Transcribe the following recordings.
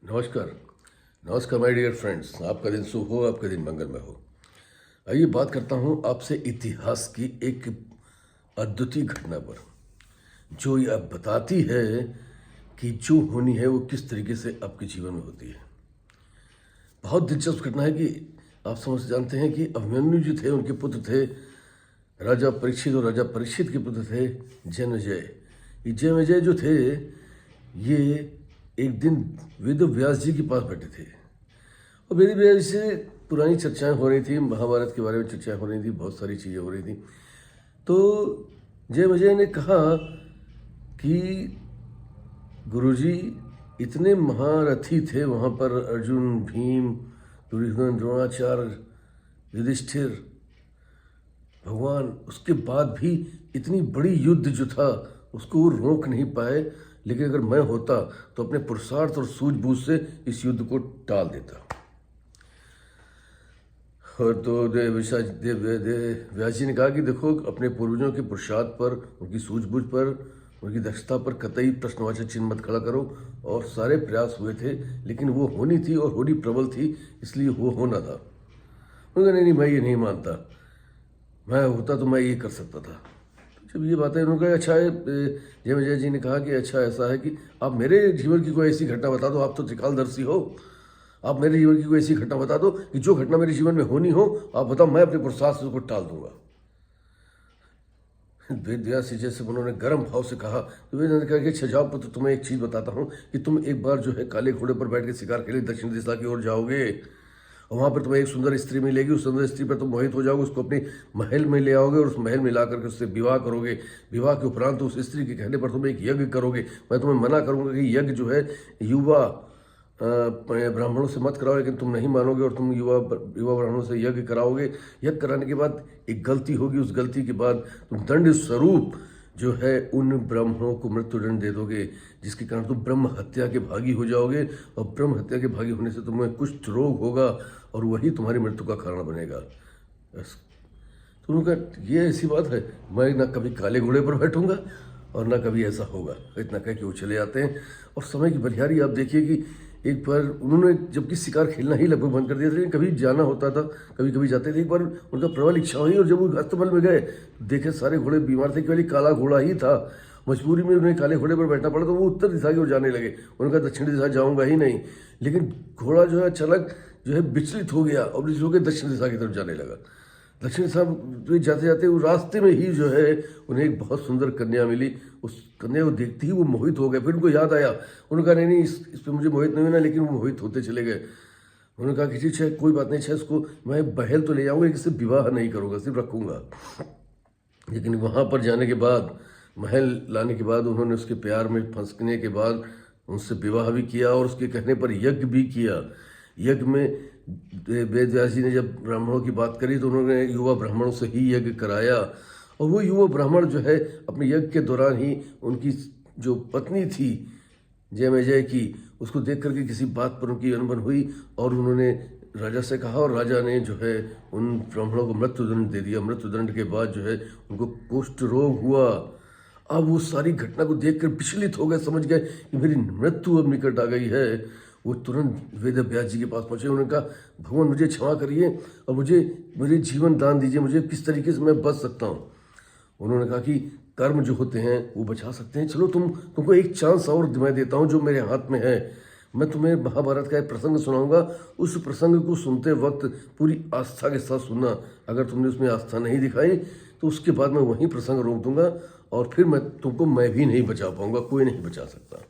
नमस्कार। नमस्कार my dear friends, आपका दिन शुभ हो, आपका दिन मंगलमय हो। आइए बात करता हूँ आपसे इतिहास की एक अद्वितीय घटना पर, जो ये अब बताती है कि जो होनी है वो किस तरीके से आपके जीवन में होती है। बहुत दिलचस्प घटना है कि आप समझ जानते हैं कि अभिमन्यु जो थे उनके पुत्र थे राजा परीक्षित, और राजा परीक्षित के पुत्र थे जन्मेजय। ये जन्मेजय जो थे ये एक दिन वेद व्यास जी के पास बैठे थे और वेद व्यास जी से पुरानी चर्चाएं हो रही थी, महाभारत के बारे में चर्चाएं हो रही थी, बहुत सारी चीज़ें हो रही थी। तो जन्मेजय ने कहा कि गुरुजी इतने महारथी थे वहाँ पर, अर्जुन, भीम, दुर्योधन, द्रोणाचार्य, युधिष्ठिर, भगवान, उसके बाद भी इतनी बड़ी युद्ध जो था उसको वो रोक नहीं पाए। लेकिन अगर मैं होता तो अपने पुरुषार्थ और सूझबूझ से इस युद्ध को टाल देता। और तो व्यास जी ने कहा कि देखो, अपने पूर्वजों के पुरुषार्थ पर, उनकी सूझबूझ पर, उनकी दक्षता पर कतई प्रश्नवाचक चिन्ह मत खड़ा करो। और सारे प्रयास हुए थे लेकिन वो होनी थी और होनी प्रबल थी, इसलिए वो होना था। उन्होंने नहीं, मैं ये नहीं मानता, मैं होता तो मैं ये कर सकता था। जब ये बातें उन्होंने कहा, अच्छा जन्मेजय जी ने कहा कि अच्छा ऐसा है कि आप मेरे जीवन की कोई ऐसी घटना बता दो, आप तो त्रिकालदर्शी हो, आप मेरे जीवन की कोई ऐसी घटना बता दो कि जो घटना मेरे जीवन में होनी हो, आप बताओ, मैं अपने पुरुषार्थ से उसको टाल दूंगा। वेद व्यास जी जैसे उन्होंने गर्म भाव से कहा तो वेद ने कहा कि अच्छा जाओ पुत्र, तुम्हें एक चीज़ बताता हूँ कि तुम एक बार जो है काले घोड़े पर बैठ के शिकार के लिए दक्षिण दिशा की ओर जाओगे और वहाँ पर तुम्हें एक सुंदर स्त्री मिलेगी। उस सुंदर स्त्री पर तुम मोहित हो जाओगे, उसको अपने महल में ले आओगे और उस महल में ला करके उससे विवाह करोगे। विवाह के उपरांत उस स्त्री के कहने पर तुम एक यज्ञ करोगे। मैं तुम्हें मना करूंगा कि यज्ञ जो है युवा ब्राह्मणों से मत कराओ, लेकिन तुम नहीं मानोगे और तुम युवा ब्राह्मणों से यज्ञ कराओगे। यज्ञ कराने के बाद एक गलती होगी, उस गलती के बाद तुम दंड स्वरूप जो है उन ब्राह्मणों को मृत्युदंड दे दोगे, जिसके कारण तुम ब्रह्म हत्या के भागी हो जाओगे और ब्रह्म हत्या के भागी होने से तुम्हें कुष्ठ रोग होगा और वही तुम्हारी मृत्यु का कारण बनेगा। बस तो उन्होंने कहा ये ऐसी बात है, मैं ना कभी काले घोड़े पर बैठूंगा और ना कभी ऐसा होगा। इतना कह के वो चले आते हैं। और समय की बलिहारी आप देखिए कि एक बार उन्होंने जबकि शिकार खेलना ही लगभग बंद कर दिया था, लेकिन कभी जाना होता था, कभी कभी जाते थे। एक बार उनका प्रबल इच्छा हुई और जब वो अस्तबल में गए देखे सारे घोड़े बीमार थे, केवल काला घोड़ा ही था। मजबूरी में उन्हें काले घोड़े पर बैठना पड़ा तो वो उत्तर दिशा की ओर जाने लगे। उनका दक्षिण दिशा जाऊंगा ही नहीं, लेकिन घोड़ा जो है अचानक जो है विचलित हो गया और विचलित होकर दक्षिण दिशा की तरफ जाने लगा। दक्षिण दिशा में जाते जाते वो रास्ते में ही जो है उन्हें एक बहुत सुंदर कन्या मिली। उस कन्या को देखते ही वो मोहित हो गए। फिर उनको याद आया, उन्होंने कहा नहीं इस पर मुझे मोहित नहीं होना, लेकिन वो मोहित होते चले गए। उन्होंने कहा कि ठीक है, कोई बात नहीं, इसको मैं बहल तो ले जाऊंगा, लेकिन सिर्फ विवाह नहीं करूँगा, सिर्फ रखूँगा। लेकिन वहाँ पर जाने के बाद, महल लाने के बाद, उन्होंने उसके प्यार में फंसने के बाद उनसे विवाह भी किया और उसके कहने पर यज्ञ भी किया। यज्ञ में वेद व्यास जी ने जब ब्राह्मणों की बात करी तो उन्होंने युवा ब्राह्मणों से ही यज्ञ कराया। और वो युवा ब्राह्मण जो है अपने यज्ञ के दौरान ही उनकी जो पत्नी थी जन्मेजय की, उसको देख करके किसी बात पर उनकी अनबन हुई और उन्होंने राजा से कहा और राजा ने जो है उन ब्राह्मणों को मृत्युदंड दे दिया। मृत्युदंड के बाद जो है उनको कुष्ठ रोग हुआ। अब वो सारी घटना को देखकर विचलित हो गए, समझ गए कि मेरी मृत्यु अब निकट आ गई है। वो तुरंत वेद व्यास जी के पास पहुंचे। उन्होंने कहा भगवान मुझे क्षमा करिए और मुझे जीवन दान दीजिए, मुझे किस तरीके से मैं बच सकता हूँ। उन्होंने कहा कि कर्म जो होते हैं वो बचा सकते हैं, चलो तुमको एक चांस और मैं देता हूँ जो मेरे हाथ में है। मैं तुम्हें महाभारत का एक प्रसंग सुनाऊंगा, उस प्रसंग को सुनते वक्त पूरी आस्था के साथ सुनना। अगर तुमने उसमें आस्था नहीं दिखाई तो उसके बाद मैं वहीं प्रसंग रोक दूंगा और फिर मैं भी नहीं बचा पाऊंगा, कोई नहीं बचा सकता।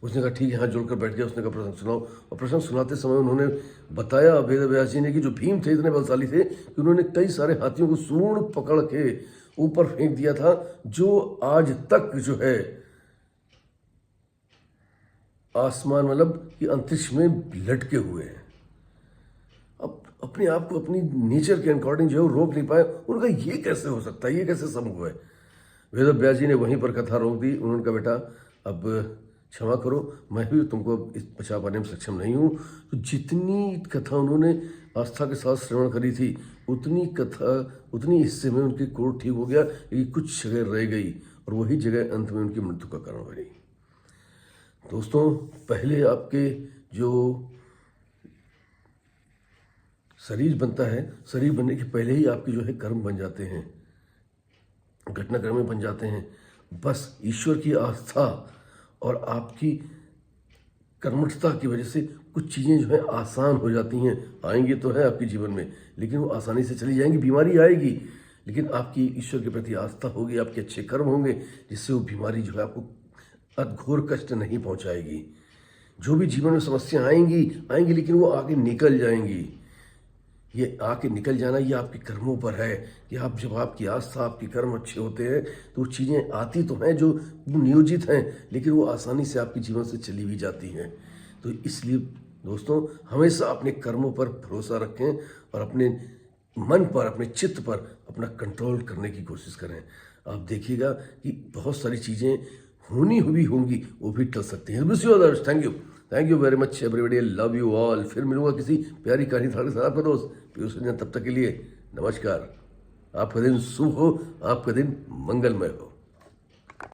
उसने कहा ठीक है, हाथ जोड़कर बैठ गया। उसने कहा प्रसंग सुनाओ। और प्रसंग सुनाते समय उन्होंने बताया वेद व्यास जी ने कि जो भीम थे इतने बलशाली थे कि उन्होंने कई सारे हाथियों को सूंड पकड़ के ऊपर फेंक दिया था, जो आज तक जो है आसमान मतलब कि अंतरिक्ष में लटके हुए हैं। अब अपने आप को अपनी नेचर के अकॉर्डिंग जो है रोक नहीं पाए। उनका ये कैसे हो सकता है, ये कैसे संभव है। वेद व्यास जी ने वहीं पर कथा रोक दी। उन्होंने कहा बेटा अब क्षमा करो, मैं भी तुमको इस बचा पाने में सक्षम नहीं हूँ। तो जितनी कथा उन्होंने आस्था के साथ श्रवण करी थी उतनी हिस्से में उनकी कोढ़ ठीक हो गया, लेकिन कुछ जगह रह गई और वही जगह अंत में उनकी मृत्यु का कारण बनी। दोस्तों, पहले आपके जो शरीर बनता है, शरीर बनने के पहले ही आपके जो है कर्म बन जाते हैं, घटनाक्रम बन जाते हैं। बस ईश्वर की आस्था और आपकी कर्मठता की वजह से कुछ चीज़ें जो है आसान हो जाती हैं। आएंगी तो है आपके जीवन में, लेकिन वो आसानी से चली जाएंगी। बीमारी आएगी, लेकिन आपकी ईश्वर के प्रति आस्था होगी, आपके अच्छे कर्म होंगे, जिससे वो बीमारी जो है आपको अघोर कष्ट नहीं पहुंचाएगी। जो भी जीवन में समस्या आएंगी, लेकिन वो आगे निकल जाएंगी। ये आके निकल जाना ये आपके कर्मों पर है कि आप जब आपकी आस्था, आपके कर्म अच्छे होते हैं तो चीज़ें आती तो हैं जो नियोजित हैं, लेकिन वो आसानी से आपके जीवन से चली भी जाती हैं। तो इसलिए दोस्तों, हमेशा अपने कर्मों पर भरोसा रखें और अपने मन पर, अपने चित्त पर अपना कंट्रोल करने की कोशिश करें। आप देखिएगा कि बहुत सारी चीज़ें होनी हुई होंगी, वो भी टल सकती हैं। Wish you all the best. Thank you very much everybody, love you all. फिर मिलूंगा किसी प्यारी कहानी के साथ, आपका दोस्त पीयूष रंजन। तब तक के लिए नमस्कार। आपका दिन शुभ हो, आपका दिन मंगलमय हो।